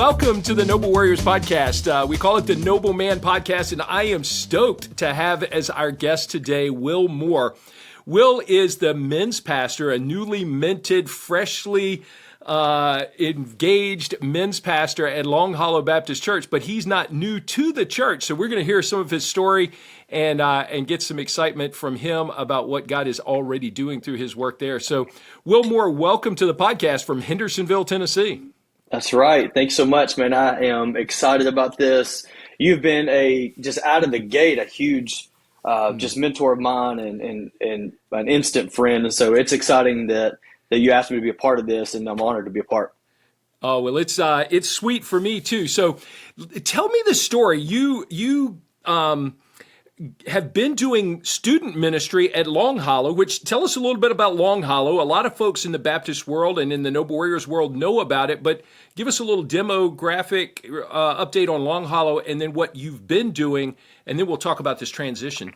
welcome to the Noble Warriors podcast. We call it the Noble Man podcast, and I am stoked to have as our guest today Wil Moore. Wil is the men's pastor, a newly minted, freshly engaged men's pastor at Long Hollow Baptist Church, but he's not new to the church. So we're going to hear some of his story and get some excitement from him about what God is already doing through his work there. So Wil Moore, welcome to the podcast from Hendersonville, Tennessee. That's right. Thanks so much, man. I am excited about this. You've been just out of the gate, a huge just mentor of mine and an instant friend. And so it's exciting that you asked me to be a part of this, and I'm honored to be a part. Oh, well, it's sweet for me too. So tell me the story. You have been doing student ministry at Long Hollow, which tell us a little bit about Long Hollow. A lot of folks in the Baptist world and in the Noble Warriors world know about it, but give us a little demographic update on Long Hollow and then what you've been doing, and then we'll talk about this transition.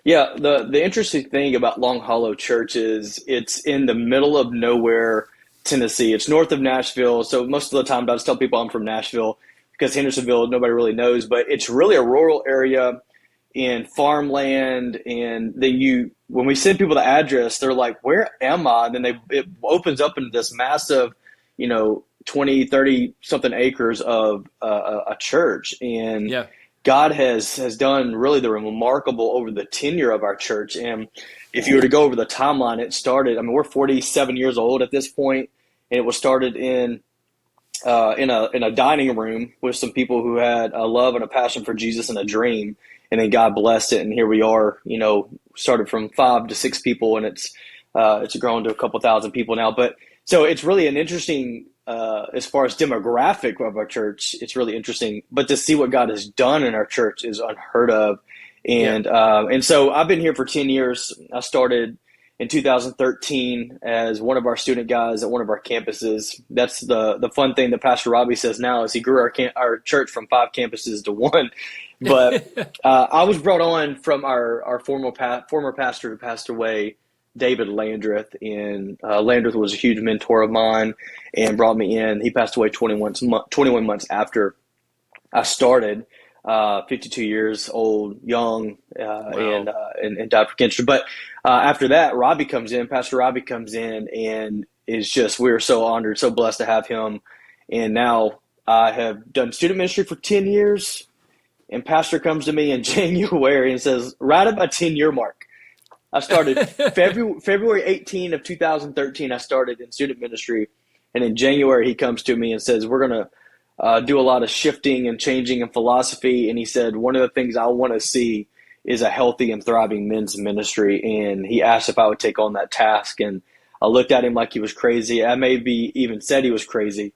Yeah, the interesting thing about Long Hollow Church is it's in the middle of nowhere, Tennessee. It's north of Nashville, so most of the time I just tell people I'm from Nashville because Hendersonville, nobody really knows, but it's really a rural area in farmland. And then when we send people the address, they're like, where am I? And then it opens up into this massive, 20, 30 something acres of a church. And yeah. God has done really the remarkable over the tenure of our church. And if you were to go over the timeline, it started, we're 47 years old at this point, and it was started in a dining room with some people who had a love and a passion for Jesus and a dream. And then God blessed it. And here we are, started from 5 to 6 people, and it's grown to a couple thousand people now. But so it's really an interesting, as far as demographic of our church, it's really interesting. But to see what God has done in our church is unheard of. And and so I've been here for 10 years. I started in 2013 as one of our student guys at one of our campuses. That's the fun thing that Pastor Robbie says now is he grew our church from 5 campuses to 1. But I was brought on from our former pastor who passed away, David Landreth, and Landreth was a huge mentor of mine and brought me in. He passed away 21 months after I started, 52 years old, young, wow. and died for cancer. But after that, Pastor Robbie comes in, and we're so honored, so blessed to have him. And now I have done student ministry for 10 years, and Pastor comes to me in January and says, right at my 10-year mark. I started February 18 of 2013. I started in student ministry, and in January he comes to me and says, we're going to do a lot of shifting and changing in philosophy. And he said, one of the things I want to see is a healthy and thriving men's ministry. And he asked if I would take on that task. And I looked at him like he was crazy. I maybe even said he was crazy.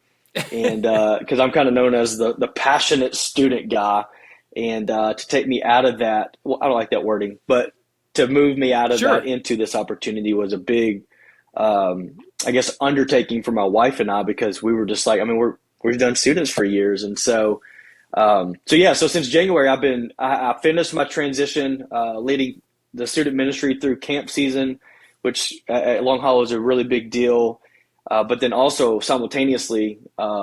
And because I'm kind of known as the passionate student guy. And to take me out of that, well, I don't like that wording, but to move me out of that into this opportunity was a big, undertaking for my wife and I, because we were just like, we've done students for years. And so since January, I finished my transition, leading the student ministry through camp season, which at Long Hollow is a really big deal. But then also simultaneously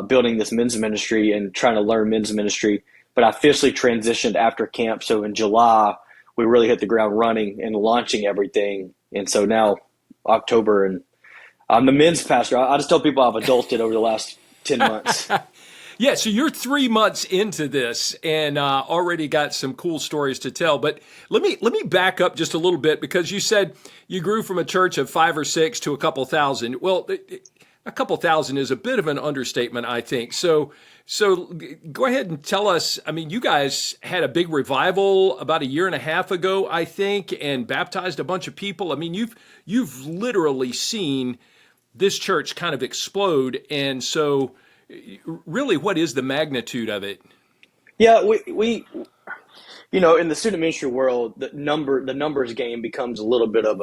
building this men's ministry and trying to learn men's ministry. But I officially transitioned after camp. So in July, we really hit the ground running and launching everything. And so now October, and I'm the men's pastor. I just tell people I've adulted over the last 10 months. Yeah, so you're 3 months into this and already got some cool stories to tell. But let me back up just a little bit, because you said you grew from a church of 5 or 6 to a couple thousand. Well, a couple thousand is a bit of an understatement, I think. So go ahead and tell us, you guys had a big revival about 1.5 years ago, I think, and baptized a bunch of people. You've literally seen this church kind of explode. And so really, what is the magnitude of it? Yeah, we in the student ministry world, the numbers game becomes a little bit of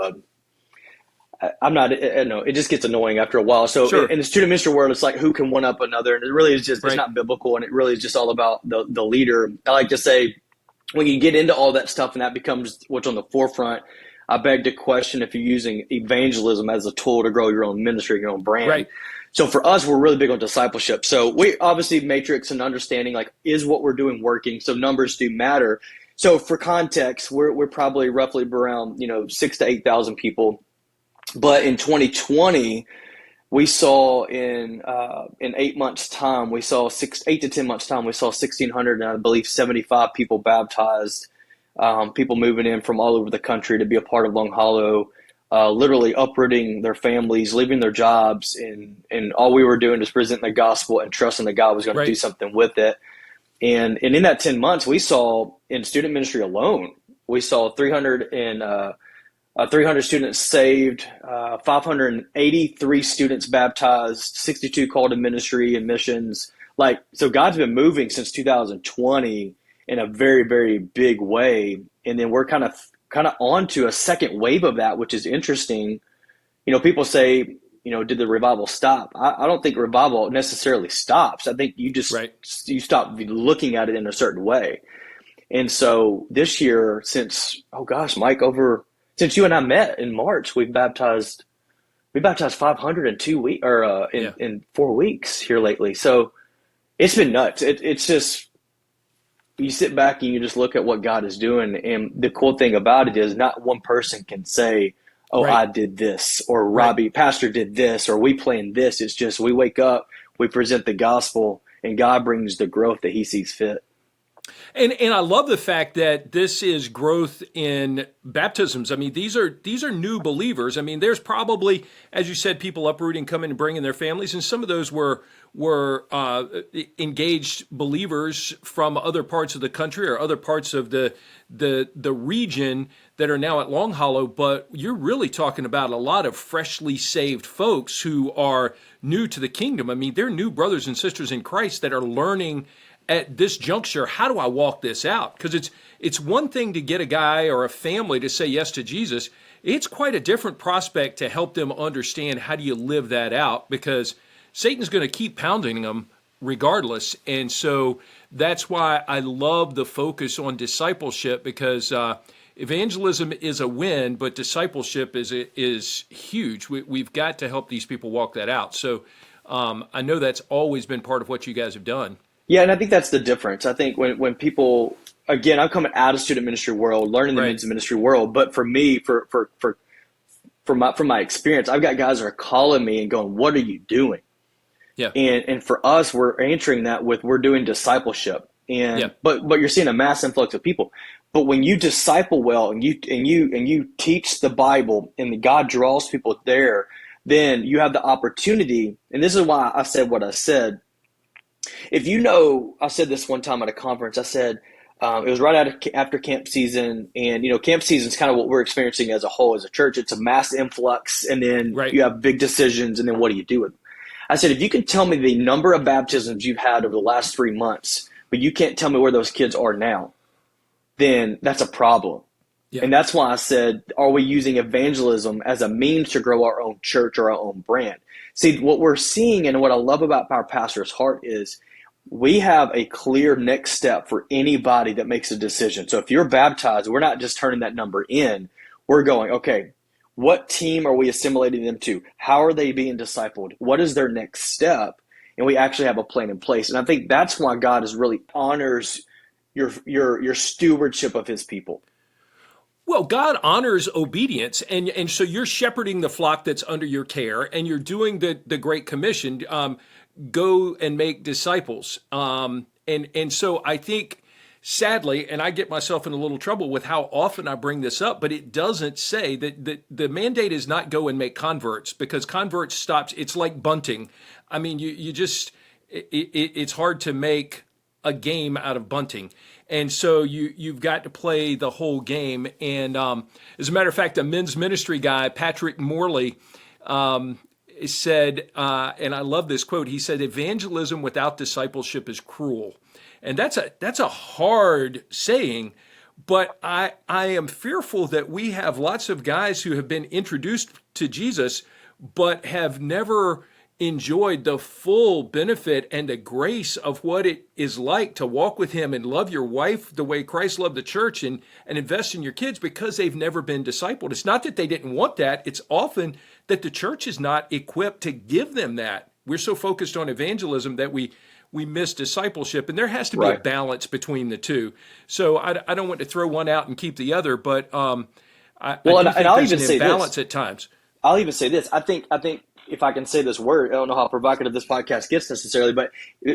it just gets annoying after a while. So in the student ministry world, it's like who can one up another. And it really is just, It's not biblical. And it really is just all about the leader. I like to say, when you get into all that stuff and that becomes what's on the forefront, I beg to question if you're using evangelism as a tool to grow your own ministry, your own brand. Right. So for us, we're really big on discipleship. So we obviously matrix and understanding, like, is what we're doing working? So numbers do matter. So for context, we're probably roughly around, 6 to 8,000 people. But in 2020, we saw in 8 months' time, we saw 8 to 10 months' time, we saw 1,600 and I believe 75 people baptized, people moving in from all over the country to be a part of Long Hollow, literally uprooting their families, leaving their jobs, and all we were doing is presenting the gospel and trusting that God was going to do Right. something with it. And in that 10 months, we saw in student ministry alone, we saw 300 students saved, 583 students baptized, 62 called to ministry and missions. Like, so God's been moving since 2020 in a very, very big way. And then we're kind of on to a second wave of that, which is interesting. People say, did the revival stop? I don't think revival necessarily stops. I think you Right. stop looking at it in a certain way. And so this year, since, oh gosh, Mike, since you and I met in March, we baptized 500 in 2 weeks, or Yeah. in 4 weeks here lately. So it's been nuts. It's just, you sit back and you just look at what God is doing. And the cool thing about it is not one person can say, oh, Right. I did this, or Right. Robbie, pastor did this, or we planned this. It's just, we wake up, we present the gospel, and God brings the growth that he sees fit. And I love the fact that this is growth in baptisms. I mean, these are new believers. I mean, there's probably, as you said, people uprooting, coming and bringing their families, and some of those were engaged believers from other parts of the country or other parts of the region that are now at Long Hollow. But you're really talking about a lot of freshly saved folks who are new to the kingdom. I mean, they're new brothers and sisters in Christ that are learning at this juncture, how do I walk this out? Because it's one thing to get a guy or a family to say yes to Jesus. It's quite a different prospect to help them understand how do you live that out, because Satan's going to keep pounding them regardless. And so that's why I love the focus on discipleship, because evangelism is a win, but discipleship is huge. We've got to help these people walk that out. So I know that's always been part of what you guys have done. Yeah, and I think that's the difference. I think when people, again, I'm coming out of student ministry world, learning the Right. men's ministry world, but for me, from my experience, I've got guys that are calling me and going, "What are you doing?" Yeah. And for us, we're answering that with, we're doing discipleship. Yeah. But you're seeing a mass influx of people. But when you disciple well and you teach the Bible and God draws people there, then you have the opportunity. And this is why I said what I said. I said this one time at a conference. I said, it was right after camp season, and camp season is kind of what we're experiencing as a whole, as a church. It's a mass influx, and then Right. you have big decisions, and then what do you do with them? I said, if you can tell me the number of baptisms you've had over the last 3 months, but you can't tell me where those kids are now, then that's a problem. Yeah. And that's why I said, are we using evangelism as a means to grow our own church or our own brand? See, what we're seeing and what I love about our pastor's heart is we have a clear next step for anybody that makes a decision. So if you're baptized, we're not just turning that number in. We're going, okay, what team are we assimilating them to? How are they being discipled? What is their next step? And we actually have a plan in place. And I think that's why God is really honors your stewardship of his people. Well, God honors obedience, and so you're shepherding the flock that's under your care, and you're doing the Great Commission, go and make disciples. And so I think, sadly, and I get myself in a little trouble with how often I bring this up, but it doesn't say that the mandate is not go and make converts, because converts stops. It's like bunting. I mean, you just it's hard to make a game out of bunting. And so you've got to play the whole game. And as a matter of fact, a men's ministry guy, Patrick Morley, said, and I love this quote, he said, evangelism without discipleship is cruel. And that's a hard saying, but I am fearful that we have lots of guys who have been introduced to Jesus, but have never enjoyed the full benefit and the grace of what it is like to walk with him and love your wife the way Christ loved the church, and invest in your kids, because they've never been discipled. It's not that they didn't want that. It's often that the church is not equipped to give them that. we're so focused on evangelism that we miss discipleship, and there has to be a Right. balance between the two. So I don't want to throw one out and keep the other, but I Well, do and think I'll there's even an say this. imbalance at times. I'll even say this. I think if I can say this word, I don't know how provocative this podcast gets necessarily, but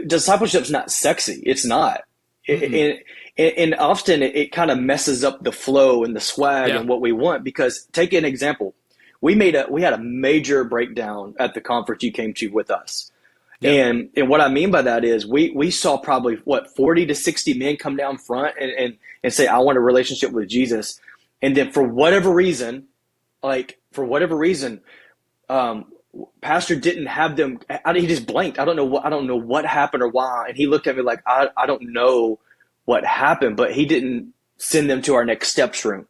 discipleship's not sexy. It's not. Mm-mm. And often it kind of messes up the flow and the swag Yeah, and what we want. Because take an example, we had a major breakdown at the conference you came to with us. yeah, And what I mean by that is we saw probably 40 to 60 men come down front and say, I want a relationship with Jesus. And then for whatever reason, um, Pastor didn't have them. He just blanked. I don't know what happened or why. And he looked at me like, I don't know what happened, but he didn't send them to our next steps room.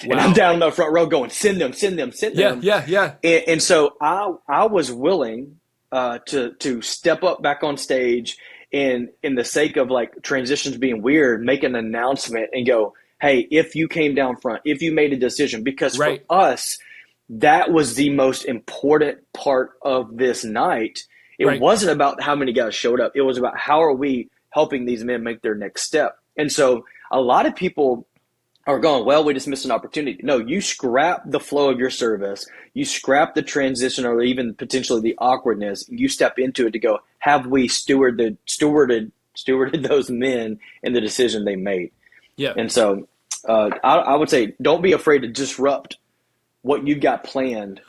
And I'm wow, down in the front row going, send them, send them, send yeah, them. yeah, yeah, And so I was willing to step up back on stage and in the sake of like transitions being weird, make an announcement and go, hey, if you came down front, if you made a decision, because for right, us, that was the most important part of this night. It right, wasn't about how many guys showed up. It was about how are we helping these men make their next step. And so a lot of people are going, well, we just missed an opportunity. No, you scrap the flow of your service. You scrap the transition or even potentially the awkwardness. You step into it to go, have we stewarded those men and the decision they made? yeah. And so I would say don't be afraid to disrupt what you've got planned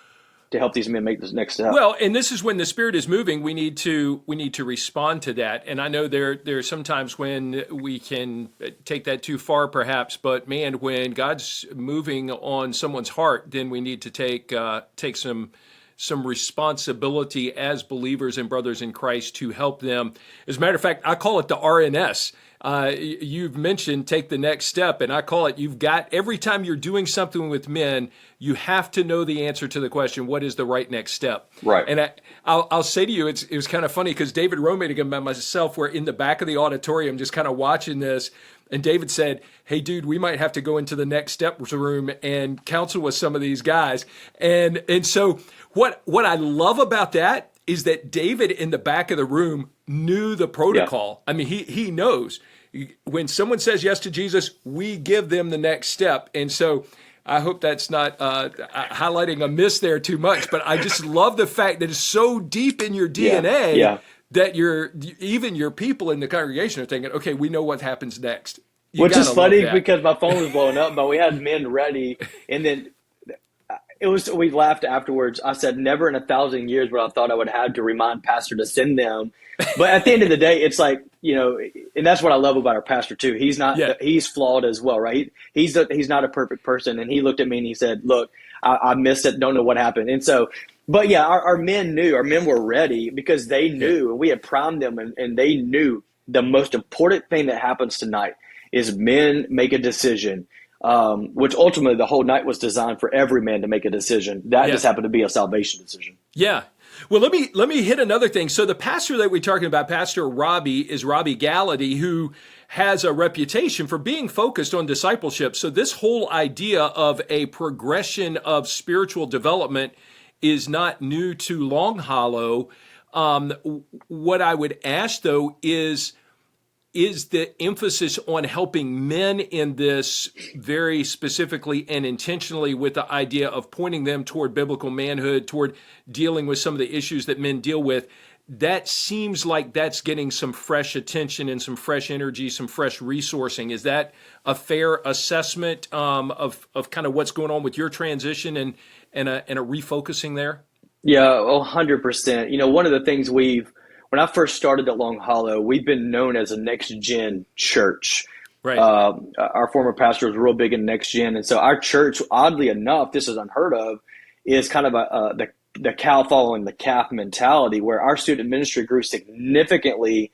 to help these men make this next step. Well, and this is when the Spirit is moving. We need to respond to that. And I know there's sometimes when we can take that too far, perhaps. But man, when God's moving on someone's heart, then we need to take some responsibility as believers and brothers in Christ to help them. As a matter of fact, I call it the RNS. You've mentioned take the next step, and I call it you've got every time you're doing something with men, you have to know the answer to the question, what is the right next step? Right. And I'll say to you, it was kind of funny because David Romanig and myself were in the back of the auditorium just kind of watching this. And David said, hey, dude, we might have to go into the next step room and counsel with some of these guys. And so what I love about that is that David in the back of the room knew the Yeah. protocol. I mean, he knows when someone says yes to Jesus, we give them the next step. And so I hope that's not highlighting a miss there too much, but I just love the fact that it's so deep in your Yeah. DNA Yeah. that even your people in the congregation are thinking, okay, we know what happens next. You Which is gotta love funny that. because my phone was blowing up, but we had men ready. And then we laughed afterwards. I said, never in 1,000 years would I thought I would have to remind pastor to send them. But at the end of the day, it's like, and that's what I love about our pastor too. Yeah, He's flawed as well, right? He's not a perfect person. And he looked at me and he said, look, I missed it. Don't know what happened. And so, but yeah, our men were ready because they yeah, knew and we had primed them and they knew the most important thing that happens tonight is men make a decision. Which ultimately the whole night was designed for every man to make a decision. That yeah. just happened to be a salvation decision. Yeah. Well, let me hit another thing. So the pastor that we're talking about, Pastor Robbie, is Robbie Gallaty, who has a reputation for being focused on discipleship. So this whole idea of a progression of spiritual development is not new to Long Hollow. What I would ask, though, is the emphasis on helping men in this very specifically and intentionally with the idea of pointing them toward biblical manhood, toward dealing with some of the issues that men deal with. That seems like that's getting some fresh attention and some fresh energy, some fresh resourcing. Is that a fair assessment of kind of what's going on with your transition and a refocusing there? Yeah, 100%. One of the things when I first started at Long Hollow, we've been known as a next gen church. Right. Our former pastor was real big in next gen. And so our church, oddly enough, this is unheard of, is kind of the cow following the calf mentality where our student ministry grew significantly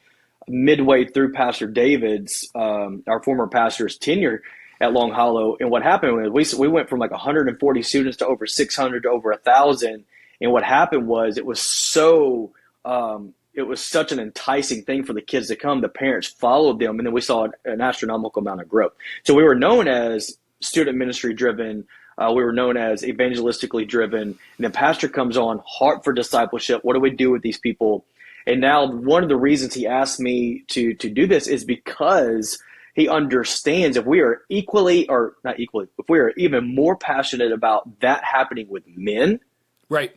midway through Pastor David's, our former pastor's tenure at Long Hollow. And what happened was we went from like 140 students to over 600 to over 1,000. And what happened was it was such an enticing thing for the kids to come. The parents followed them, and then we saw an astronomical amount of growth. So we were known as student ministry driven, We were known as evangelistically driven. And then pastor comes on, heart for discipleship. What do we do with these people? And now one of the reasons he asked me to do this is because he understands if we are equally, or not equally, if we are even more passionate about that happening with men, Right.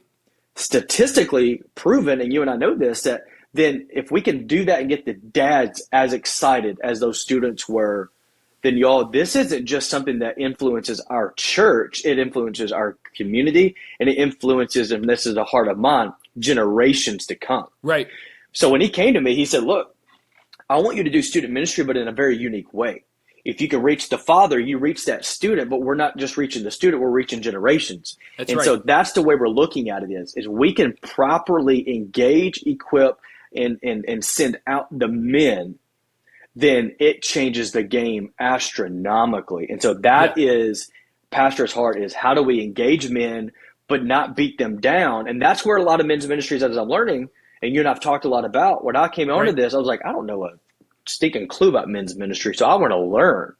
statistically proven, and you and I know this, that then if we can do that and get the dads as excited as those students were, then y'all, this isn't just something that influences our church, it influences our community, and it influences, and this is the heart of mine, generations to come. Right. So when he came to me, he said, look, I want you to do student ministry, but in a very unique way. If you can reach the father, you reach that student, but we're not just reaching the student, we're reaching generations. That's right. So that's the way we're looking at it is we can properly engage, equip, and send out the men, then it changes the game astronomically. And so that is pastor's heart, is how do we engage men but not beat them down? And that's where a lot of men's ministries, as I'm learning, and you and I've talked a lot about, when I came onto this, I was like, I don't know a stinking clue about men's ministry, so I want to learn.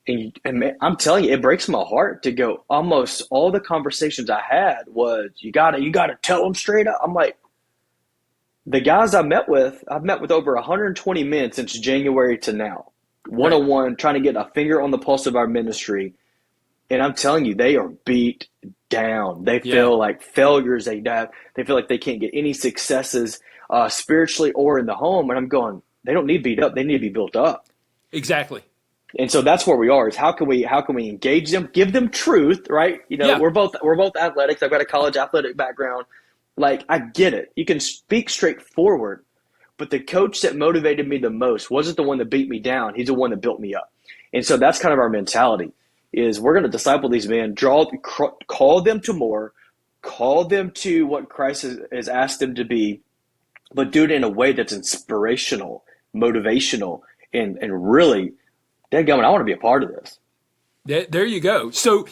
And man, I'm telling you, it breaks my heart to go, almost all the conversations I had was, you gotta tell them straight up. I'm like, the guys I've met with over 120 men since January to now, one-on-one, trying to get a finger on the pulse of our ministry. And I'm telling you, they are beat down. They feel like failures. They feel like they can't get any successes spiritually or in the home. And I'm going, they don't need beat up. They need to be built up. Exactly. And so that's where we are, is how can we engage them, give them truth, right? You know, we're both athletics. I've got a college athletic background. Like, I get it. You can speak straightforward, but the coach that motivated me the most wasn't the one that beat me down. He's the one that built me up. And so that's kind of our mentality, is we're going to disciple these men, call them to more, call them to what Christ has asked them to be, but do it in a way that's inspirational, motivational, and really, dadgummit, I want to be a part of this. There you go. So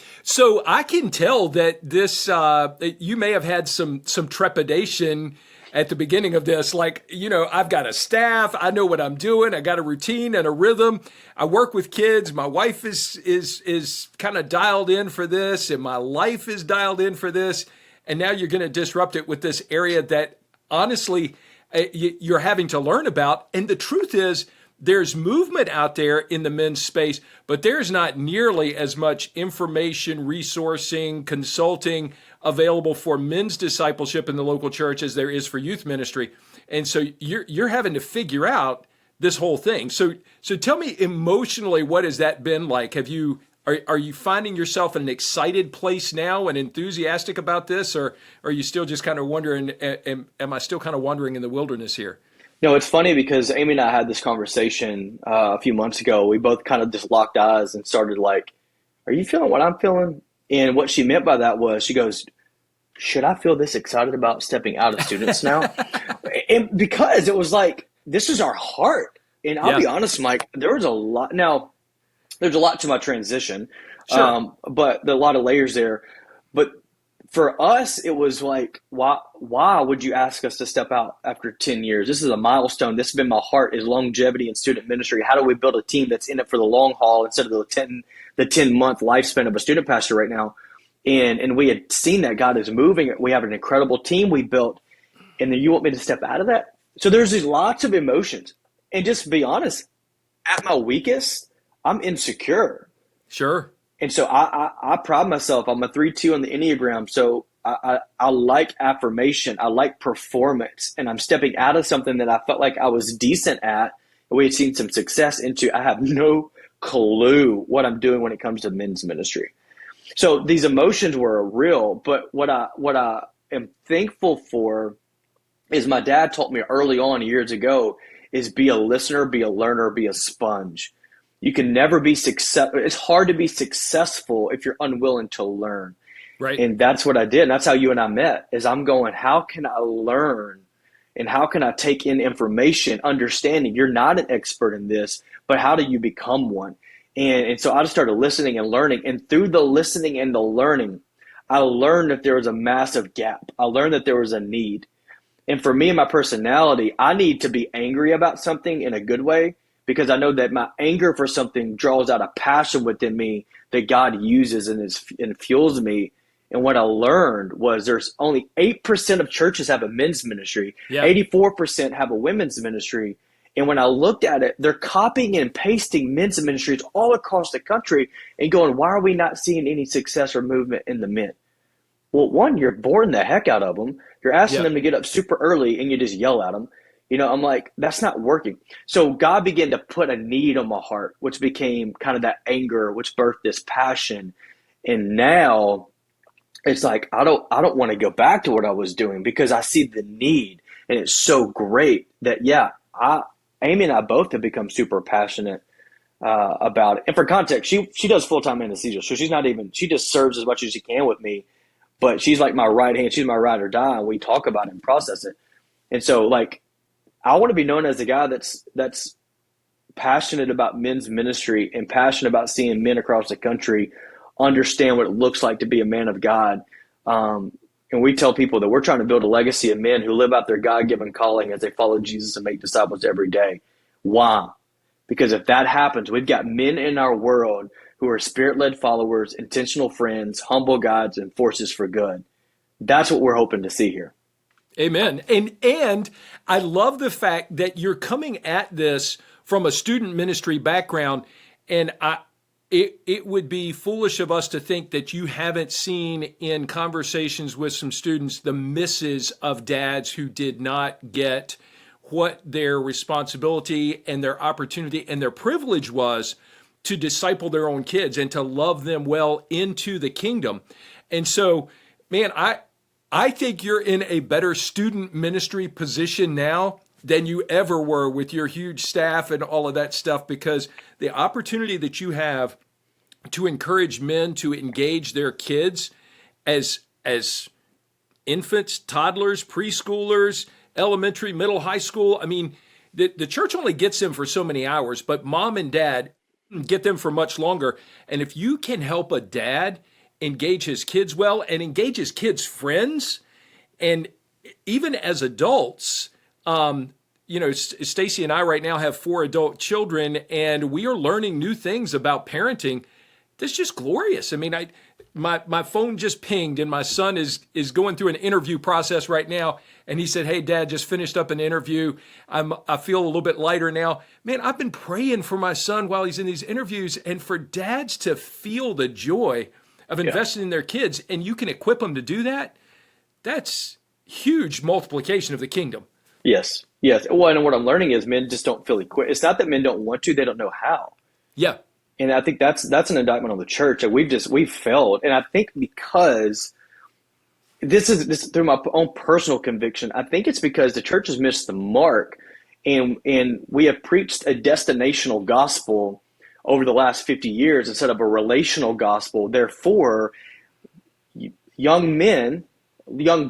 I can tell that this you may have had some trepidation at the beginning of this. Like, you know, I've got a staff, I know what I'm doing, I got a routine and a rhythm. I work with kids. My wife is kind of dialed in for this, and my life is dialed in for this. And now you're going to disrupt it with this area that honestly you're having to learn about. And the truth is, there's movement out there in the men's space, but there's not nearly as much information, resourcing, consulting available for men's discipleship in the local church as there is for youth ministry. And so you're having to figure out this whole thing. So tell me emotionally, what has that been like? Are you finding yourself in an excited place now and enthusiastic about this, or are you still just kind of wondering, am I still kind of wandering in the wilderness here? No, it's funny because Amy and I had this conversation a few months ago. We both kind of just locked eyes and started like, are you feeling what I'm feeling? And what she meant by that was, she goes, should I feel this excited about stepping out of students now? And because it was like, this is our heart. And I'll be honest, Mike, there was a lot. Now, there's a lot to my transition, but there are a lot of layers there. But for us, it was like, why would you ask us to step out after 10 years? This is a milestone. This has been my heart, is longevity in student ministry. How do we build a team that's in it for the long haul instead of the 10-month lifespan of a student pastor right now? And we had seen that God is moving. We have an incredible team we built. And then you want me to step out of that? So there's these lots of emotions. And just to be honest, at my weakest, I'm insecure. Sure. And so I pride myself. I'm a 3-2 on the Enneagram. So I like affirmation. I like performance. And I'm stepping out of something that I felt like I was decent at, and we had seen some success into. I have no clue what I'm doing when it comes to men's ministry. So these emotions were real. But what I am thankful for is my dad taught me early on years ago is be a listener, be a learner, be a sponge. You can never be successful. It's hard to be successful if you're unwilling to learn. Right. And that's what I did. And that's how you and I met, is I'm going, how can I learn and how can I take in information, understanding you're not an expert in this, but how do you become one? And so I just started listening and learning. And through the listening and the learning, I learned that there was a massive gap. I learned that there was a need. And for me and my personality, I need to be angry about something in a good way, because I know that my anger for something draws out a passion within me that God uses and fuels me. And what I learned was there's only 8% of churches have a men's ministry, Yeah. 84% have a women's ministry. And when I looked at it, they're copying and pasting men's ministries all across the country and going, why are we not seeing any success or movement in the men? Well, one, you're boring the heck out of them. You're asking Yeah. them to get up super early and you just yell at them. I'm like, that's not working. So God began to put a need on my heart, which became kind of that anger, which birthed this passion. And now it's like, I don't want to go back to what I was doing because I see the need. And it's so great that, yeah, Amy and I both have become super passionate about it. And for context, she does full-time anesthesia. So she just serves as much as she can with me. But she's like my right hand. She's my ride or die. And we talk about it and process it. And so, like, I want to be known as the guy that's passionate about men's ministry and passionate about seeing men across the country understand what it looks like to be a man of God. And we tell people that we're trying to build a legacy of men who live out their God-given calling as they follow Jesus and make disciples every day. Why? Because if that happens, we've got men in our world who are spirit-led followers, intentional friends, humble guides, and forces for good. That's what we're hoping to see here. Amen. And I love the fact that you're coming at this from a student ministry background, and it would be foolish of us to think that you haven't seen in conversations with some students the misses of dads who did not get what their responsibility and their opportunity and their privilege was to disciple their own kids and to love them well into the kingdom. And so, man, I think you're in a better student ministry position now than you ever were with your huge staff and all of that stuff, because the opportunity that you have to encourage men to engage their kids as infants, toddlers, preschoolers, elementary, middle, high school. I mean, the church only gets them for so many hours, but mom and dad get them for much longer. And if you can help a dad engage his kids well and engage his kids' friends, and even as adults, Stacy and I right now have 4 adult children, and we are learning new things about parenting. That's just glorious. I mean, my phone just pinged, and my son is going through an interview process right now, and he said, "Hey, Dad, just finished up an interview. I feel a little bit lighter now." Man, I've been praying for my son while he's in these interviews, and for dads to feel the joy of investing in their kids, and you can equip them to do that. That's huge multiplication of the kingdom. Yes. Well, and what I'm learning is men just don't feel equipped. It's not that men don't want to; they don't know how. Yeah. And I think that's an indictment on the church, and we've failed. And I think because this through my own personal conviction, I think it's because the church has missed the mark, and we have preached a destinational gospel over the last 50 years instead of a relational gospel. Therefore, young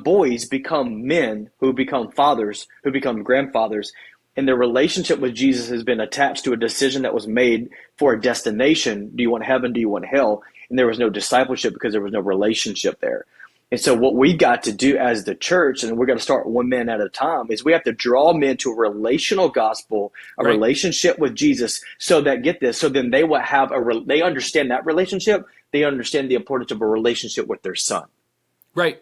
boys become men who become fathers, who become grandfathers. And their relationship with Jesus has been attached to a decision that was made for a destination. Do you want heaven? Do you want hell? And there was no discipleship because there was no relationship there. And so what we got to do as the church, and we're going to start one man at a time, is we have to draw men to a relational gospel, a relationship with Jesus, so that, get this, so then they will have they understand that relationship. They understand the importance of a relationship with their son. Right.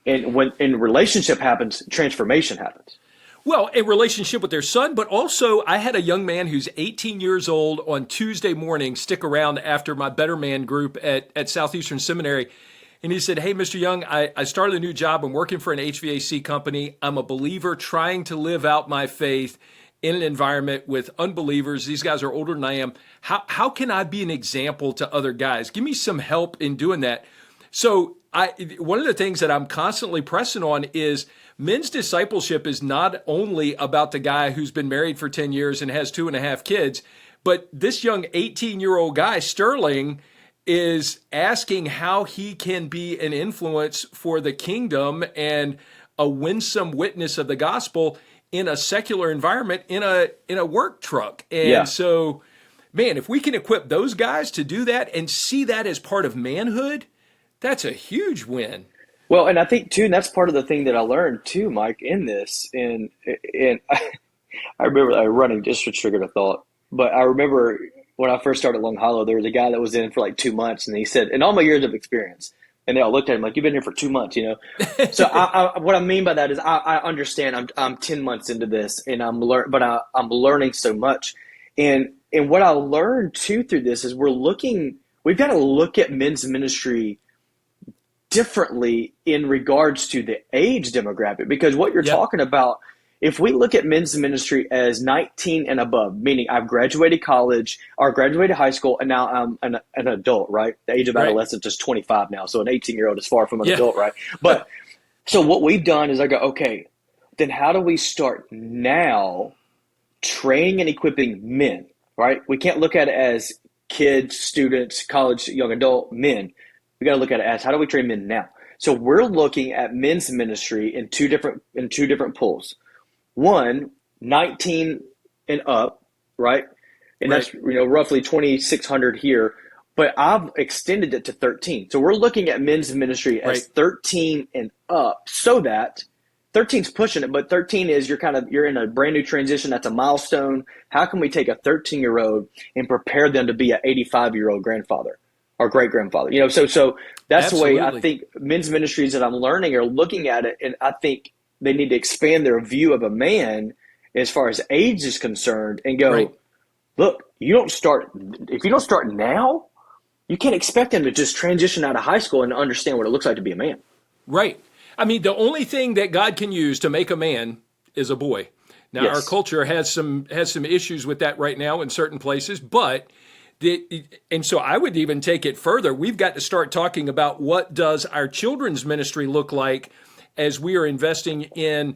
And when relationship happens, transformation happens. Well, a relationship with their son, but also I had a young man who's 18 years old on Tuesday morning stick around after my BetterMan group at Southeastern Seminary. And he said, "Hey, Mr. Young, I started a new job. I'm working for an HVAC company. I'm a believer trying to live out my faith in an environment with unbelievers. These guys are older than I am. How can I be an example to other guys? Give me some help in doing that." So one of the things that I'm constantly pressing on is men's discipleship is not only about the guy who's been married for 10 years and has 2.5 kids, but this young 18-year-old guy, Sterling, is asking how he can be an influence for the kingdom and a winsome witness of the gospel in a secular environment in a work truck. And so, man, if we can equip those guys to do that and see that as part of manhood, that's a huge win. Well, and I think too, and that's part of the thing that I learned too, Mike, in this. And I I remember running just triggered a thought, but I remember when I first started Long Hollow, there was a guy that was in for like 2 months, and he said, in all my years of experience, and they all looked at him like, you've been here for 2 months, you know? So what I mean by that is I understand I'm 10 months into this, and I'm learning so much. And what I learned too through this is we've got to look at men's ministry differently in regards to the age demographic, because what you're talking about, if we look at men's ministry as 19 and above, meaning I've graduated college or graduated high school, and now I'm an adult, right? The age of adolescence is 25 now. So an 18-year-old is far from an adult, right? But so what we've done is I go, okay, then how do we start now training and equipping men, right? We can't look at it as kids, students, college, young adult, men. We got to look at it as how do we train men now? So we're looking at men's ministry in two different pools. One, 19 and up, right? And that's roughly 2,600 here. But I've extended it to 13. So we're looking at men's ministry as 13 and up, so that 13's pushing it, but 13 is you're in a brand new transition. That's a milestone. How can we take a 13-year-old and prepare them to be an 85-year-old grandfather or great grandfather? So that's Absolutely. The way I think men's ministries that I'm learning are looking at it, and I think they need to expand their view of a man as far as age is concerned and go, look, if you don't start now, you can't expect them to just transition out of high school and understand what it looks like to be a man. Right. I mean, the only thing that God can use to make a man is a boy. Now, our culture has some issues with that right now in certain places, and so I would even take it further. We've got to start talking about what does our children's ministry look like as we are investing in,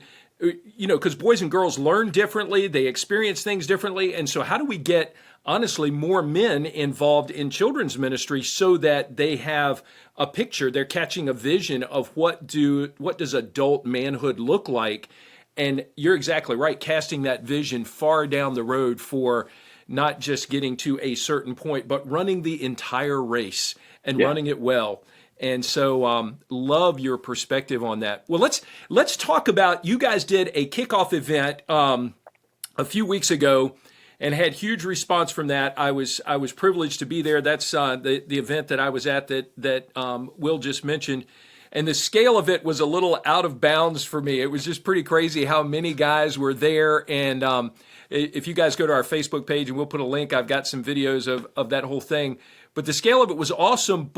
because boys and girls learn differently, they experience things differently, and so how do we get, honestly, more men involved in children's ministry so that they have a picture, they're catching a vision of what does adult manhood look like? And you're exactly right, casting that vision far down the road for not just getting to a certain point, but running the entire race and running it well. And so love your perspective on that. Well, let's talk about, you guys did a kickoff event a few weeks ago and had huge response from that. I was privileged to be there. That's the event that I was at that Wil just mentioned. And the scale of it was a little out of bounds for me. It was just pretty crazy how many guys were there. And if you guys go to our Facebook page, and we'll put a link, I've got some videos of that whole thing. But the scale of it was awesome.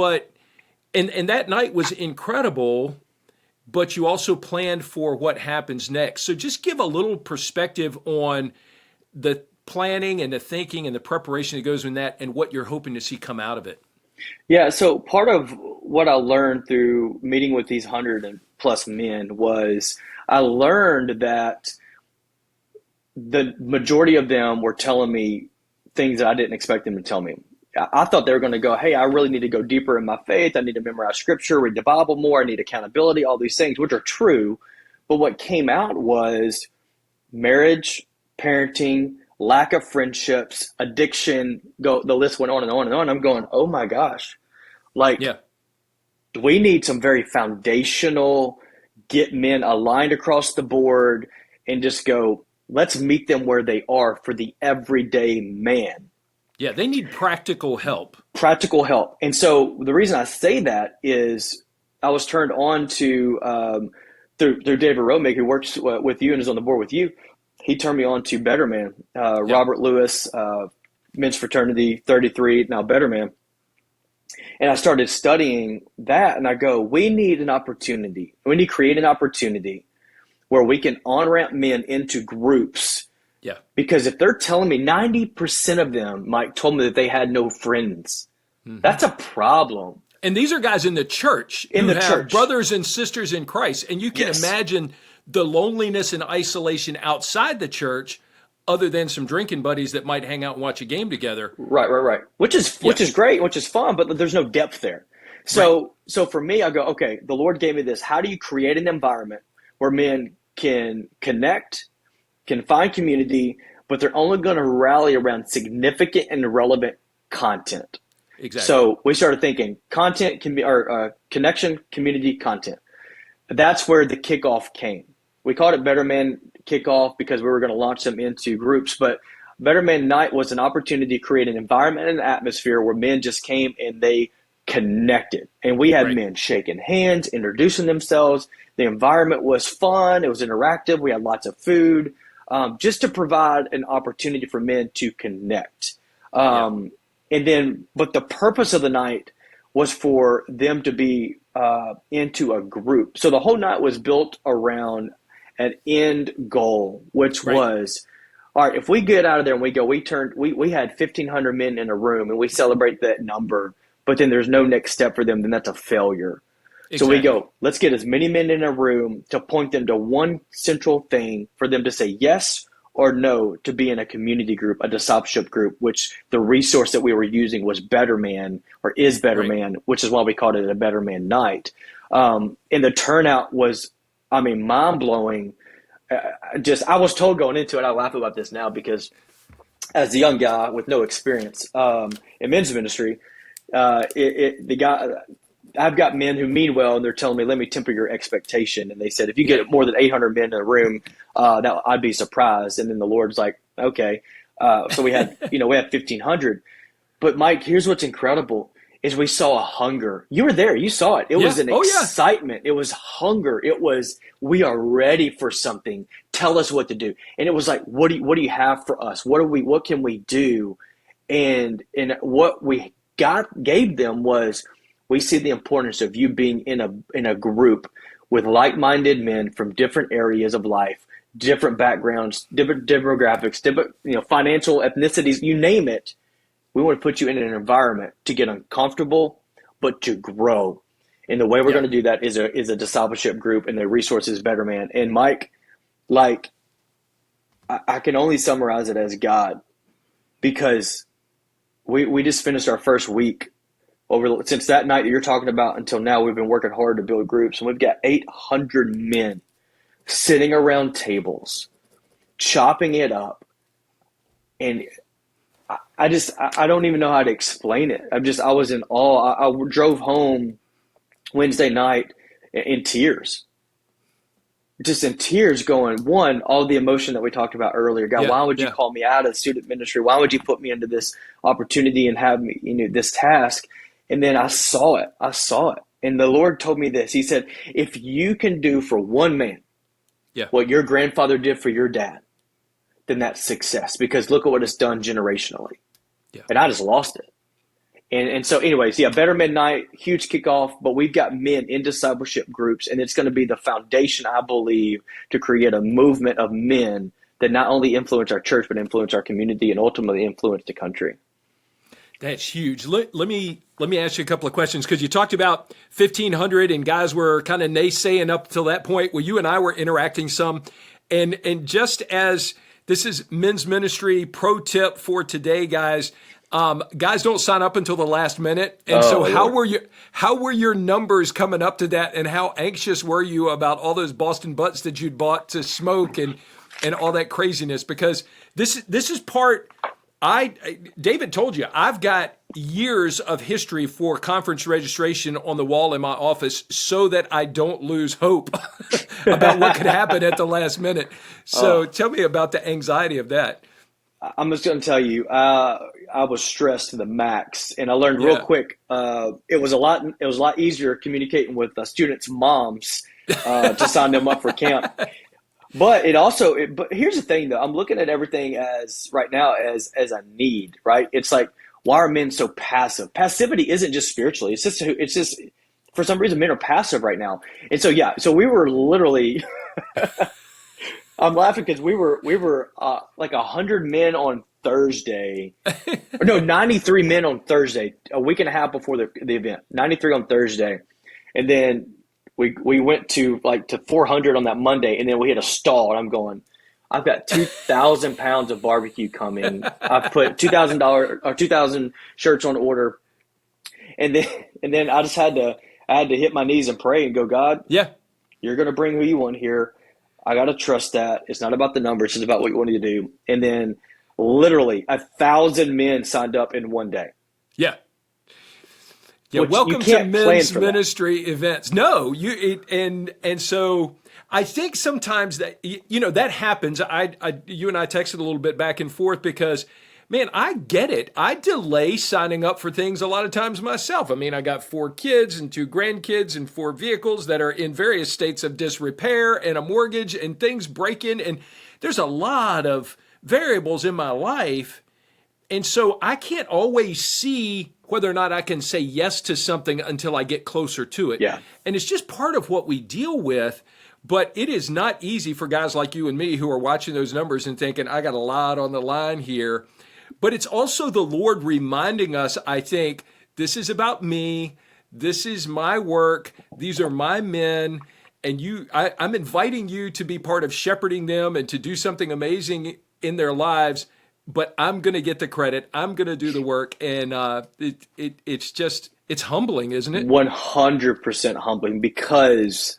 And that night was incredible, but you also planned for what happens next. So just give a little perspective on the planning and the thinking and the preparation that goes in that and what you're hoping to see come out of it. Yeah, so part of what I learned through meeting with these 100+ men was I learned that the majority of them were telling me things that I didn't expect them to tell me. I thought they were going to go, hey, I really need to go deeper in my faith. I need to memorize scripture, read the Bible more. I need accountability, all these things, which are true. But what came out was marriage, parenting, lack of friendships, addiction, the list went on and on and on. I'm going, oh my gosh. We need some very foundational, get men aligned across the board and just go, let's meet them where they are for the everyday man. Yeah, they need practical help. Practical help. And so the reason I say that is I was turned on to, through David Romick, who works with you and is on the board with you. He turned me on to BetterMan, Robert Lewis, Men's Fraternity 33, now BetterMan. And I started studying that, and I go, we need an opportunity. We need to create an opportunity where we can on-ramp men into groups. Yeah. Because if they're telling me 90% of them, Mike, told me that they had no friends, that's a problem. And these are guys in the church who have brothers and sisters in Christ. And you can imagine the loneliness and isolation outside the church, other than some drinking buddies that might hang out and watch a game together. Right. Which is great, which is fun, but there's no depth there. So for me, I go, okay, the Lord gave me this. How do you create an environment where men can connect, can find community, but they're only going to rally around significant and relevant content? Exactly. So we started thinking content can be connection, community, content. That's where the kickoff came. We called it BetterMan kickoff because we were going to launch them into groups. But BetterMan Night was an opportunity to create an environment and an atmosphere where men just came and they connected. And we had Right. men shaking hands, introducing themselves. The environment was fun. It was interactive. We had lots of food, just to provide an opportunity for men to connect. And then, but the purpose of the night was for them to be into a group. So the whole night was built around an end goal, which Right. was, all right, if we get out of there and we go, we had 1,500 men in a room and we celebrate that number, but then there's no next step for them, then that's a failure. So we go, let's get as many men in a room to point them to one central thing for them to say yes or no to be in a community group, a discipleship group, which the resource that we were using was BetterMan, or is BetterMan, Right. which is why we called it a BetterMan Night. And the turnout was, I mean, mind-blowing. I was told going into it, I laugh about this now because as a young guy with no experience in men's ministry, the guy, I've got men who mean well, and they're telling me, let me temper your expectation. And they said, if you get more than 800 men in a room, that I'd be surprised. And then the Lord's like, okay. So we had 1,500. But Mike, here's what's incredible is we saw a hunger. You were there. You saw it. It was an excitement. It was hunger. It was, we are ready for something. Tell us what to do. And it was like, what do you have for us? What can we do? And what we gave them was, we see the importance of you being in a group with like-minded men from different areas of life, different backgrounds, different demographics, different financial ethnicities, you name it. We want to put you in an environment to get uncomfortable, but to grow. And the way we're going to do that is a discipleship group, and the resource is BetterMan. And Mike, like, I can only summarize it as God, because we just finished our first week. Since that night that you're talking about until now, we've been working hard to build groups, and we've got 800 men sitting around tables, chopping it up. And I don't even know how to explain it. I was in awe. I drove home Wednesday night in tears, just in tears, going, one, all the emotion that we talked about earlier. God, why would you call me out of student ministry? Why would you put me into this opportunity and have me, this task? And then I saw it. And the Lord told me this. He said, if you can do for one man what your grandfather did for your dad, then that's success, because look at what it's done generationally. Yeah. And I just lost it. And so anyways, BetterMan Night, huge kickoff, but we've got men in discipleship groups, and it's going to be the foundation, I believe, to create a movement of men that not only influence our church, but influence our community and ultimately influence the country. That's huge. Let me ask you a couple of questions, because you talked about 1,500 and guys were kind of naysaying up till that point. Well, you and I were interacting some, and just as this is men's ministry pro tip for today, guys. Guys don't sign up until the last minute, and how were your numbers coming up to that, and how anxious were you about all those Boston butts that you'd bought to smoke and all that craziness? Because this is part. David told you, I've got years of history for conference registration on the wall in my office so that I don't lose hope about what could happen at the last minute. So tell me about the anxiety of that. I'm just going to tell you, I was stressed to the max, and I learned real quick. It was a lot easier communicating with students' moms to sign them up for camp. But but here's the thing, though. I'm looking at everything right now as a need, right? It's like, why are men so passive? Passivity isn't just spiritually. It's just for some reason men are passive right now. And so we were literally. I'm laughing because we were like 100 men on Thursday. No, 93 men on Thursday, a week and a half before the event. 93 on Thursday, and then we went to 400 on that Monday, and then we hit a stall. And I'm going, I've got 2,000 pounds of barbecue coming. I've put $2,000 or 2,000 shirts on order, and then I just had to hit my knees and pray and go, God, you're going to bring who you want here. I got to trust that. It's not about the numbers. It's about what you want to do. And then literally 1,000 men signed up in one day. Yeah. Welcome to men's ministry events. No, and so I think sometimes that, that happens. You and I texted a little bit back and forth because, man, I get it. I delay signing up for things a lot of times myself. I mean, I got 4 kids and 2 grandkids and 4 vehicles that are in various states of disrepair and a mortgage and things break in. And there's a lot of variables in my life. And so I can't always see whether or not I can say yes to something until I get closer to it. Yeah. And it's just part of what we deal with. But it is not easy for guys like you and me who are watching those numbers and thinking, I got a lot on the line here. But it's also the Lord reminding us, I think, this is about me. This is my work. These are my men. And I'm inviting you to be part of shepherding them and to do something amazing in their lives. But I'm going to get the credit. I'm going to do the work. And it's humbling, isn't it? 100% humbling, because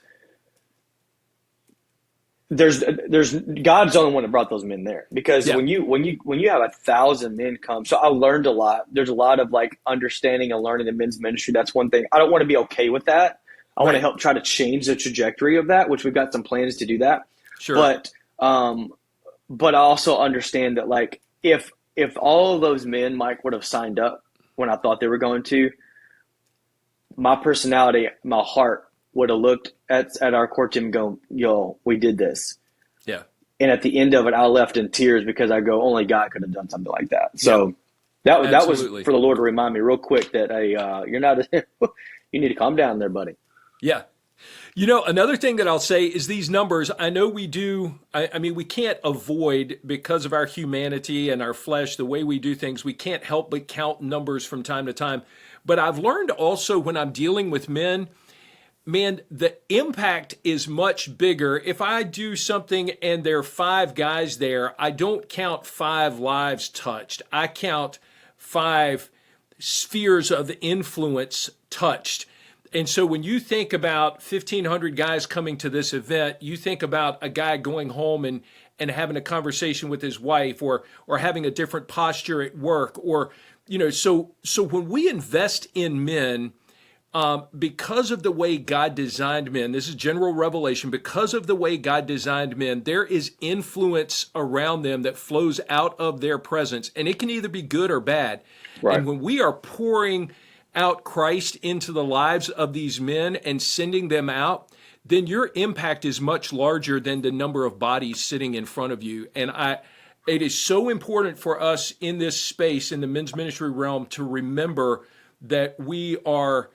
there's God's the only one that brought those men there. Because when you have 1,000 men come, so I learned a lot. There's a lot of like understanding and learning the men's ministry. That's one thing. I don't want to be okay with that. I want to help try to change the trajectory of that, which we've got some plans to do that. Sure. But I also understand that, like, if all of those men, Mike, would have signed up when I thought they were going to, my personality, my heart would have looked at our core team and go, yo, we did this. Yeah. And at the end of it, I left in tears because I go, only God could have done something like that. So that was for the Lord to remind me real quick that, hey, you're not, you need to calm down there, buddy. Yeah. Another thing that I'll say is these numbers, I know we do, I mean, we can't avoid, because of our humanity and our flesh, the way we do things, we can't help but count numbers from time to time. But I've learned also when I'm dealing with men, man, the impact is much bigger. If I do something and there are 5 guys there, I don't count 5 lives touched. I count 5 spheres of influence touched. And so when you think about 1,500 guys coming to this event, you think about a guy going home and having a conversation with his wife, or having a different posture at work, or, so when we invest in men, because of the way God designed men, this is general revelation, because of the way God designed men, there is influence around them that flows out of their presence, and it can either be good or bad. Right. And when we are pouring out Christ into the lives of these men and sending them out, then your impact is much larger than the number of bodies sitting in front of you. And it is so important for us in this space, in the men's ministry realm, to remember that we are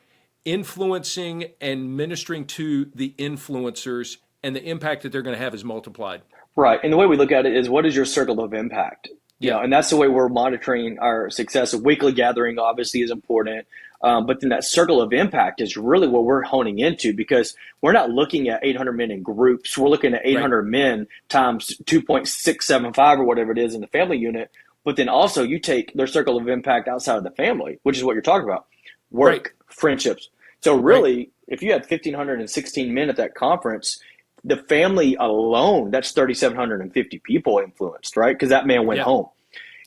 influencing and ministering to the influencers, and the impact that they're going to have is multiplied. Right. And the way we look at it is, what is your circle of impact? Yeah. And that's the way we're monitoring our success. A weekly gathering obviously is important. But then that circle of impact is really what we're honing into, because we're not looking at 800 men in groups. We're looking at 800 men times 2.675 or whatever it is in the family unit. But then also you take their circle of impact outside of the family, which is what you're talking about. Work, friendships. So really, if you had 1,516 men at that conference, the family alone, that's 3,750 people influenced, right? Because that man went home.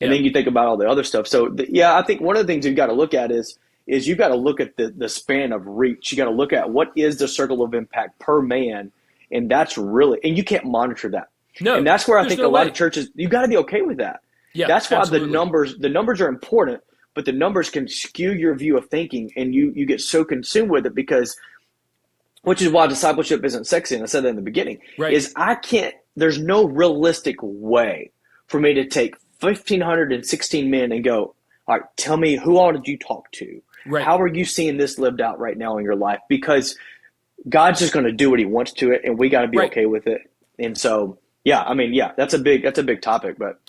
And then you think about all the other stuff. So, I think one of the things you've got to look at is you've got to look at the span of reach. You got to look at what is the circle of impact per man. And that's really, and you can't monitor that. No, and that's where I think a lot of churches, you got to be okay with that. Yeah, that's why the numbers are important, but the numbers can skew your view of thinking, and you get so consumed with it, because, which is why discipleship isn't sexy. And I said that in the beginning, is there's no realistic way for me to take 1,516 men and go, all right, tell me, who all did you talk to? Right. How are you seeing this lived out right now in your life? Because God's just going to do what he wants to it, and we got to be okay with it. And so, that's a big topic, but.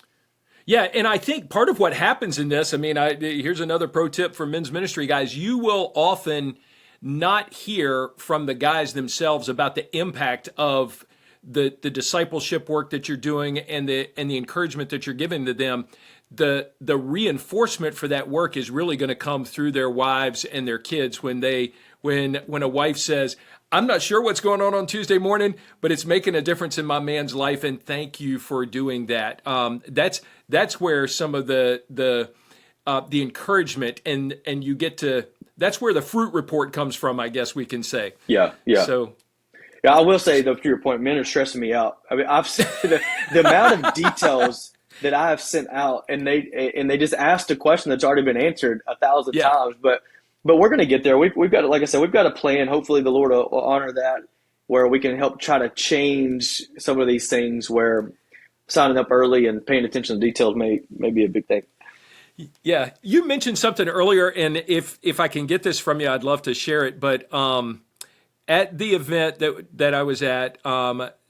Yeah, and I think part of what happens in this, here's another pro tip for men's ministry guys. You will often not hear from the guys themselves about the impact of the discipleship work that you're doing and the encouragement that you're giving to them. The reinforcement for that work is really going to come through their wives and their kids when a wife says, I'm not sure what's going on Tuesday morning, but it's making a difference in my man's life, and thank you for doing that. That's where some of the encouragement and you get to. That's where the fruit report comes from, I guess we can say. Yeah. So, Yeah, I will say though, to your point, men are stressing me out. I mean, I've seen the amount of details that I have sent out, and they just asked a question that's already been answered 1,000 Yeah. times. But we're going to get there. We've got, like I said, we've got a plan. Hopefully, the Lord will honor that, where we can help try to change some of these things. Where signing up early and paying attention to details may be a big thing. Yeah. You mentioned something earlier, and if I can get this from you, I'd love to share it. But at the event that I was at,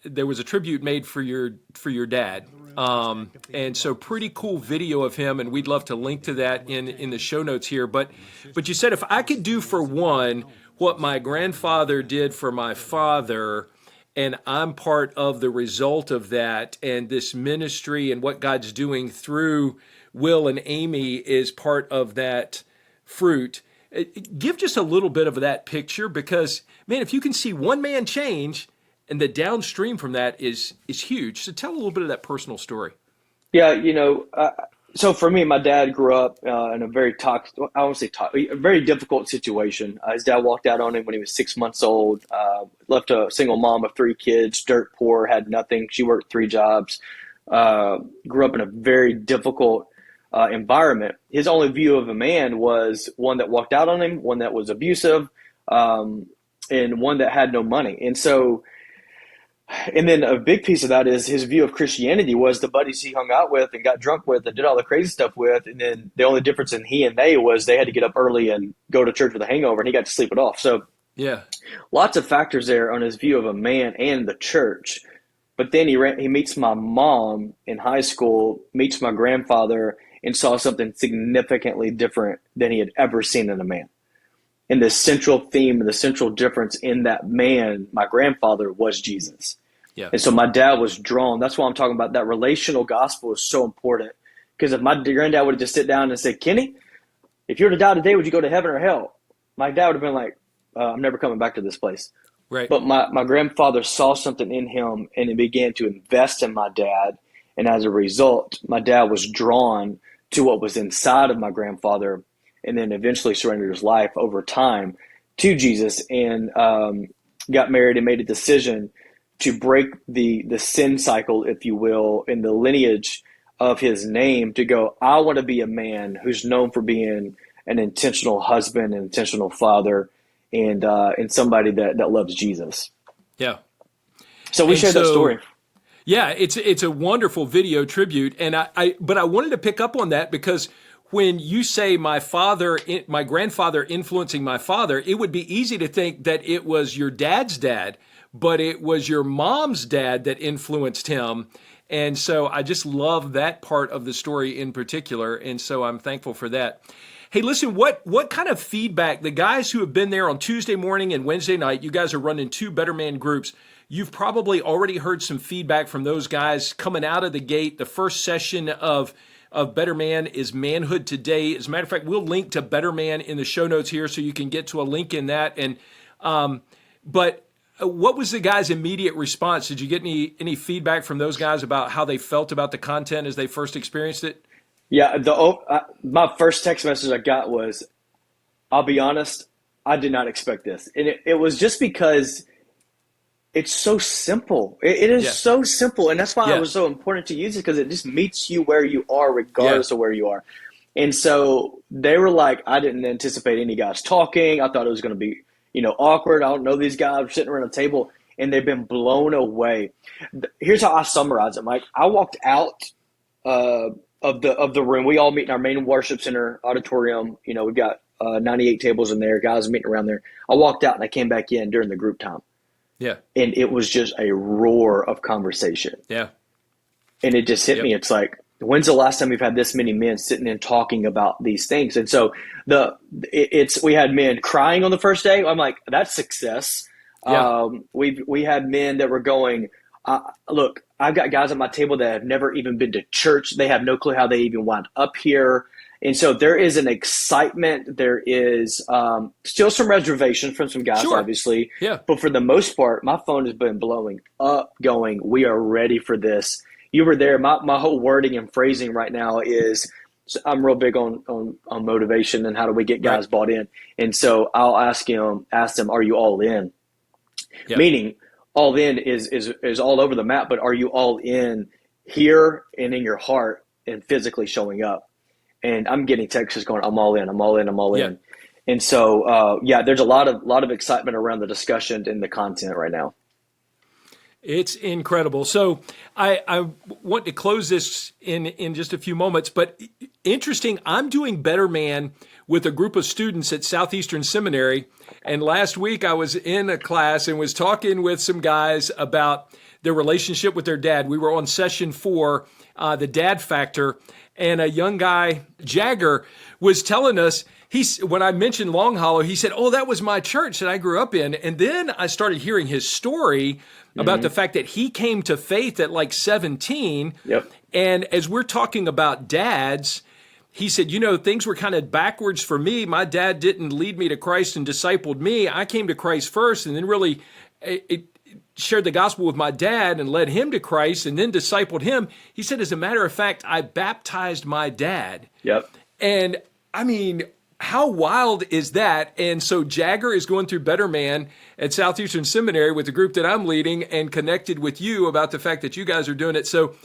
there was a tribute made for your dad. And so pretty cool video of him, and we'd love to link to that in the show notes here. But you said if I could do for one what my grandfather did for my father, and I'm part of the result of that, and this ministry and what God's doing through Will and Amy is part of that fruit. Give just a little bit of that picture, because man, if you can see one man change, and the downstream from that is huge. So tell a little bit of that personal story. Yeah, so for me, my dad grew up in a very toxic, I won't say toxic, a very difficult situation. His dad walked out on him when he was 6 months old, left a single mom of three kids, dirt poor, had nothing. She worked three jobs, grew up in a very difficult environment. His only view of a man was one that walked out on him, one that was abusive, and one that had no money. And then a big piece of that is his view of Christianity was the buddies he hung out with and got drunk with and did all the crazy stuff with. And then the only difference in he and they was they had to get up early and go to church with a hangover, and he got to sleep it off. So Yeah. lots of factors there on his view of a man and the church. But then he meets my mom in high school, meets my grandfather, and saw something significantly different than he had ever seen in a man. And the central theme and the central difference in that man, my grandfather, was Jesus. Yeah. And so my dad was drawn. That's why I'm talking about that relational gospel is so important. Because if my granddad would have just sit down and said, Kenny, if you were to die today, would you go to heaven or hell? My dad would have been like, I'm never coming back to this place. Right. But my grandfather saw something in him, and he began to invest in my dad. And as a result, my dad was drawn to what was inside of my grandfather, and then eventually surrendered his life over time to Jesus, and got married and made a decision to break the sin cycle, if you will, in the lineage of his name, to go, I want to be a man who's known for being an intentional husband, an intentional father, and somebody that loves Jesus. Yeah. So we shared that story. Yeah, it's a wonderful video tribute, and but I wanted to pick up on that because when you say my grandfather influencing my father, it would be easy to think that it was your dad's dad, but it was your mom's dad that influenced him. And so I just love that part of the story in particular, and so I'm thankful for that. Hey, listen, what kind of feedback, the guys who have been there on Tuesday morning and Wednesday night, you guys are running two BetterMan groups. You've probably already heard some feedback from those guys coming out of the gate. The first session of BetterMan is Manhood Today. As a matter of fact, we'll link to BetterMan in the show notes here so you can get to a link in that. And but what was the guys' immediate response? Did you get any feedback from those guys about how they felt about the content as they first experienced it? Yeah, my first text message I got was, I'll be honest, I did not expect this. And it was just because it's so simple. It is so simple. And that's why it was so important to use it, because it just meets you where you are, regardless of where you are. And so they were like, I didn't anticipate any guys talking. I thought it was going to be, awkward. I don't know these guys. We're sitting around a table, and they've been blown away. Here's how I summarize it, Mike. I walked out of the room. We all meet in our main worship center auditorium. We've got 98 tables in there, guys meeting around there. I walked out and I came back in during the group time. Yeah. And it was just a roar of conversation. Yeah. And it just hit me. It's like, when's the last time we've had this many men sitting and talking about these things? And so we had men crying on the first day. I'm like, that's success. Yeah. We had men that were going, look, I've got guys at my table that have never even been to church. They have no clue how they even wound up here. And so there is an excitement. There is still some reservation from some guys, obviously. Yeah. But for the most part, my phone has been blowing up going, we are ready for this. You were there. My whole wording and phrasing right now is, I'm real big on motivation and how do we get guys bought in. And so I'll ask them, are you all in? Yeah. Meaning, all in is all over the map, but are you all in here and in your heart and physically showing up? And I'm getting texts going, I'm all in, I'm all in, I'm all Yeah. in. And so, yeah, there's a lot of excitement around the discussion and the content right now. It's incredible. So I want to close this in just a few moments, but interesting, I'm doing BetterMan with a group of students at Southeastern Seminary. And last week I was in a class and was talking with some guys about their relationship with their dad. We were on session 4, the dad factor, and a young guy, Jagger, was telling us, when I mentioned Long Hollow, he said, "Oh, that was my church that I grew up in." And then I started hearing his story about the fact that he came to faith at like 17. Yep. And as we're talking about dads, he said, things were kind of backwards for me. My dad didn't lead me to Christ and discipled me. I came to Christ first and then really shared the gospel with my dad and led him to Christ and then discipled him. He said, as a matter of fact, I baptized my dad. Yep. And I mean, how wild is that? And so Jagger is going through BetterMan at Southeastern Seminary with the group that I'm leading and connected with you about the fact that you guys are doing it. So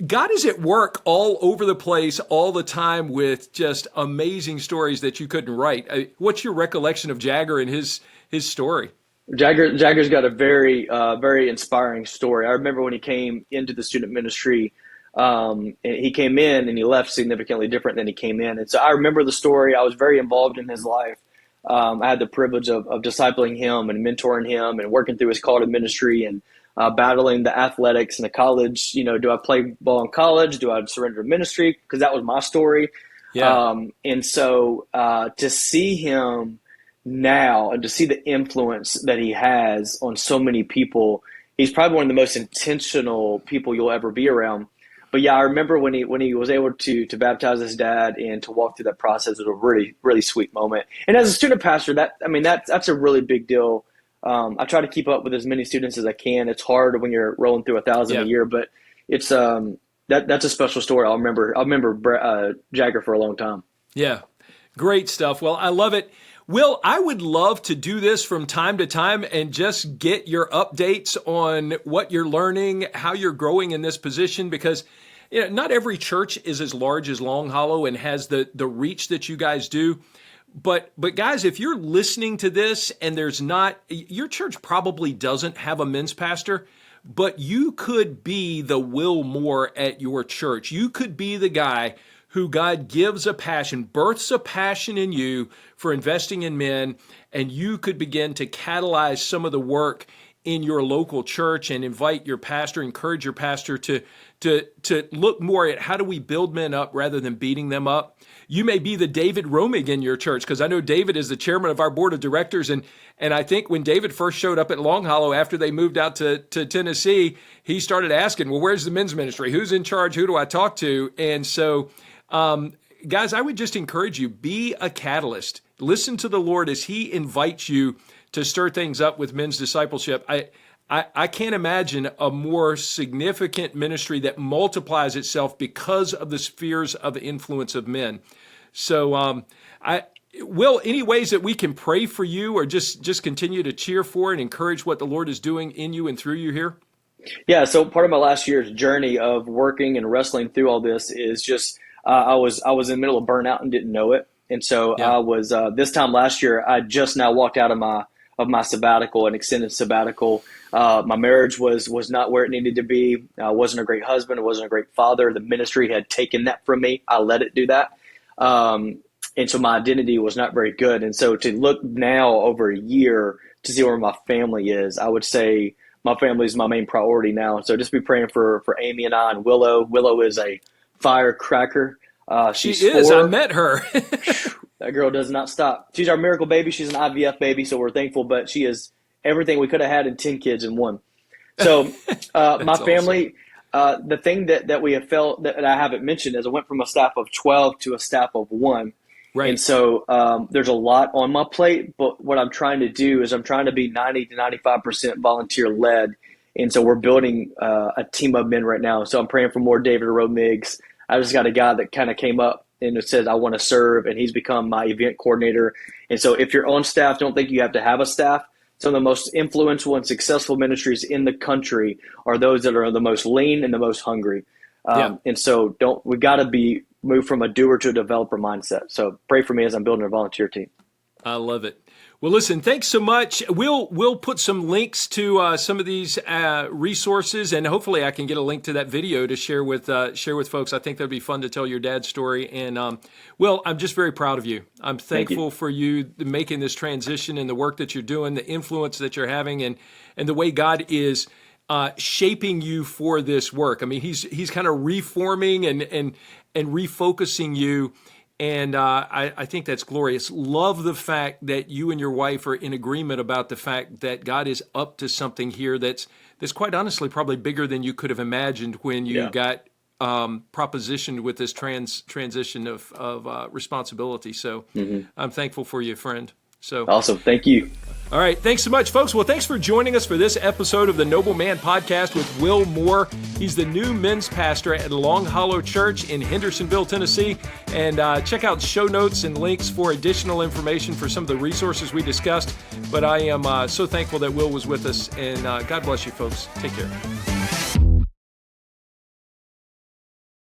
God is at work all over the place all the time with just amazing stories that you couldn't write. What's your recollection of Jagger and his story? Jagger's got a very inspiring story. I remember when he came into the student ministry, and he came in and he left significantly different than he came in. And so I remember the story. I was very involved in his life. I had the privilege of discipling him and mentoring him and working through his call to ministry and battling the athletics and the college. Do I play ball in college? Do I surrender to ministry? Because that was my story. Yeah. And so to see him now and to see the influence that he has on so many people, he's probably one of the most intentional people you'll ever be around. But yeah, I remember when he was able to baptize his dad and to walk through that process. It was a really, really sweet moment. And as a student pastor, that's a really big deal. I try to keep up with as many students as I can. It's hard when you're rolling through 1,000 a year, but it's that's a special story. I'll remember Jagger for a long time. Yeah, great stuff. Well, I love it. Will, I would love to do this from time to time and just get your updates on what you're learning, how you're growing in this position, because not every church is as large as Long Hollow and has the reach that you guys do. But guys, if you're listening to this and your church probably doesn't have a men's pastor, but you could be the Wil Moore at your church. You could be the guy who God gives a passion, births a passion in you for investing in men, and you could begin to catalyze some of the work in your local church and invite your pastor, encourage your pastor to look more at how do we build men up rather than beating them up. You may be the David Romig in your church, because I know David is the chairman of our board of directors, and I think when David first showed up at Long Hollow after they moved out to Tennessee, he started asking, well, where's the men's ministry? Who's in charge? Who do I talk to? And so guys, I would just encourage you, be a catalyst. Listen to the Lord as he invites you to stir things up with men's discipleship. I can't imagine a more significant ministry that multiplies itself because of the spheres of influence of men. So, Will, any ways that we can pray for you or just continue to cheer for and encourage what the Lord is doing in you and through you here? Yeah, so part of my last year's journey of working and wrestling through all this is just I was in the middle of burnout and didn't know it. And so I was this time last year, I just now walked out of my sabbatical, an extended sabbatical. My marriage was not where it needed to be. I wasn't a great husband. I wasn't a great father. The ministry had taken that from me. I let it do that. And so my identity was not very good. And so to look now over a year to see where my family is, I would say my family is my main priority now. So just be praying for Amy and I and Willow. Willow is a firecracker. She's 4. I met her. That girl does not stop. She's our miracle baby. She's an IVF baby, so we're thankful. But she is everything we could have had in 10 kids in one. So my family, awesome. The thing that we have felt that I haven't mentioned is I went from a staff of 12 to a staff of 1. Right. And so there's a lot on my plate. But what I'm trying to do is I'm trying to be 90 to 95% volunteer-led. And so we're building a team of men right now. So I'm praying for more David Romigs. I just got a guy that kind of came up and it says, I want to serve, and he's become my event coordinator. And so if you're on staff, don't think you have to have a staff. Some of the most influential and successful ministries in the country are those that are the most lean and the most hungry. Yeah. And so we got to be moved from a doer to a developer mindset. So pray for me as I'm building a volunteer team. I love it. Well, listen, thanks so much. We'll put some links to some of these resources, and hopefully I can get a link to that video to share with folks. I think that'd be fun to tell your dad's story. And Will, I'm just very proud of you. I'm thankful for you making this transition and the work that you're doing, the influence that you're having, and the way God is shaping you for this work. I mean, he's kind of reforming and refocusing you. And I think that's glorious. Love the fact that you and your wife are in agreement about the fact that God is up to something here that's quite honestly probably bigger than you could have imagined when you got propositioned with this transition of responsibility. So I'm thankful for you, friend. So awesome. Thank you. All right. Thanks so much, folks. Well, thanks for joining us for this episode of the Noble Man Podcast with Wil Moore. He's the new men's pastor at Long Hollow Church in Hendersonville, Tennessee. And check out show notes and links for additional information for some of the resources we discussed. But I am so thankful that Wil was with us. And God bless you, folks. Take care.